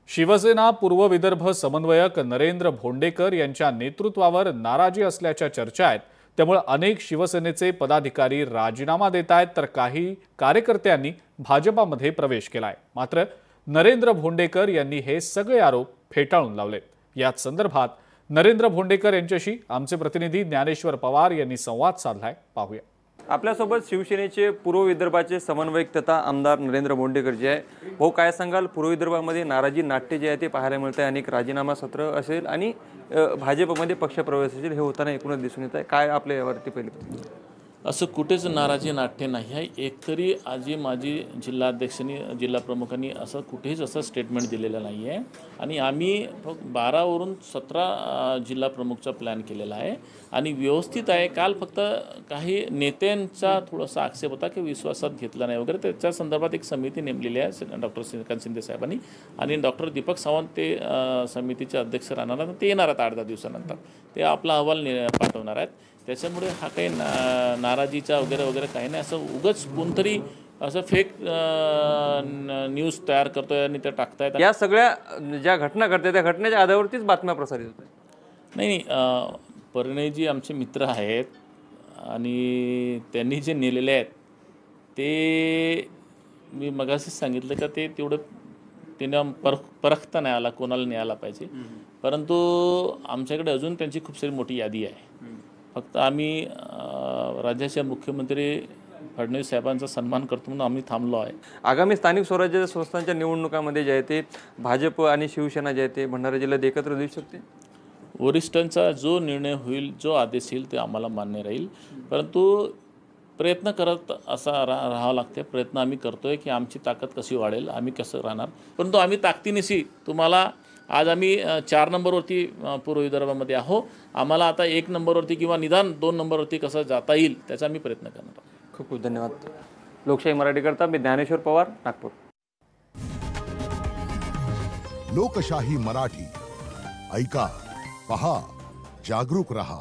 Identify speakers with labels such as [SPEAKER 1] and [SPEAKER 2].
[SPEAKER 1] शिवसेना पूर्व विदर्भ समन्वयक नरेंद्र भोंडेकर यांच्या नेतृत्वावर नाराजी असल्याच्या चर्चा आहेत। त्यामुळे अनेक शिवसेनेचे पदाधिकारी राजीनामा देत आहेत, तर काही कार्यकर्त्यांनी भाजपामध्ये प्रवेश केलाय। मात्र नरेंद्र भोंडेकर यांनी हे सगळे आरोप फेटाळून लावले। याच संदर्भात नरेंद्र भोंडेकर यांच्याशी आमचे प्रतिनिधी ज्ञानेश्वर पवार यांनी संवाद साधलाय, पाहूया।
[SPEAKER 2] आपल्यासोबत शिवसेनेचे पूर्व विदर्भाचे समन्वयक तथा आमदार नरेंद्र भोंडेकर जे आहे। भाऊ, काय सांगाल? पूर्व विदर्भामध्ये नाराजी नाट्य जे आहे ते पाहायला मिळत आहे। अनेक राजीनामा सत्र असेल आणि भाजपमध्ये पक्षप्रवेश असेल, हे होताना एकूणच दिसून येत आहे। काय आपल्या यावरती पहिले?
[SPEAKER 3] असं कुठेच नाराजी नाट्य नाही आहे। एकतरी आजी माजी जिल्हाध्यक्षांनी जिल्हा प्रमुखांनी असं कुठेच असं स्टेटमेंट दिलेलं नाही आहे। आणि आम्ही 12 वरून 17 जिल्हा प्रमुखचा प्लॅन केलेला आहे आणि व्यवस्थित आहे। काल फक्त काही नेत्यांचा थोडासा आक्षेप होता की विश्वासात घेतला नाही वगैरे, त्याच्या संदर्भात एक समिती नेमलेली आहे डॉक्टर श्रीकांत शिंदे साहेबांनी आणि डॉक्टर दीपक सावंत ते समितीचे अध्यक्ष राहणार आहेत। ते येणार आहेत 8-10 दिवसानंतर, ते आपला अहवाल पाठवणार आहेत। त्याच्यामुळे हा काही नाराजीचा वगैरे काही नाही। असं उगाच कोणतरी असं फेक न्यूज तयार करतोय आणि ते टाकतायत।
[SPEAKER 2] या सगळ्या ज्या घटना घडतात त्या घटनेच्या आधारावरतीच बातम्या प्रसारित होतात।
[SPEAKER 3] नाही, परिणयजी आमचे मित्र आहेत आणि त्यांनी जे नेलेले आहेत ते मी मगाशीच सांगितलं का ते तेवढं त्यांना परखता नाही आला कोणाला न्यायला पाहिजे, परंतु आमच्याकडे अजून त्यांची खूप सारी मोठी यादी आहे। फक्त आम्ही राज्याचे मुख्यमंत्री फडणवीस साहेबांचा सन्मान करतो म्हणून आम्ही थांबलो आहे।
[SPEAKER 2] आगामी स्थानिक स्वराज्य संस्थांच्या निवडणुकामध्ये जे आहे ते भाजप आणि शिवसेना जे आहे ते भंडारा जिल्ह्यात एकत्र दिसू शकते।
[SPEAKER 3] वरिष्ठांचा जो निर्णय होईल, जो आदेश येईल ते आम्हाला मान्य राहील, परंतु प्रयत्न करत असा राहावं लागते। प्रयत्न आम्ही करतोय की आमची ताकद कशी वाढेल, आम्ही कसं राहणार, परंतु आम्ही ताकदीनिशी तुम्हाला आज आम्ही 4 नंबरवरती पूर्व विदर्भामध्ये आहो। आम्हाला आता 1 नंबरवरती किंवा निदान 2 नंबरवरती कसं जाता येईल त्याचा आम्ही प्रयत्न करणार आहोत।
[SPEAKER 2] खूप खूप धन्यवाद। लोकशाही मराठी करता मी ज्ञानेश्वर पवार, नागपूर।
[SPEAKER 4] लोकशाही मराठी ऐका, पहा, जागरूक रहा।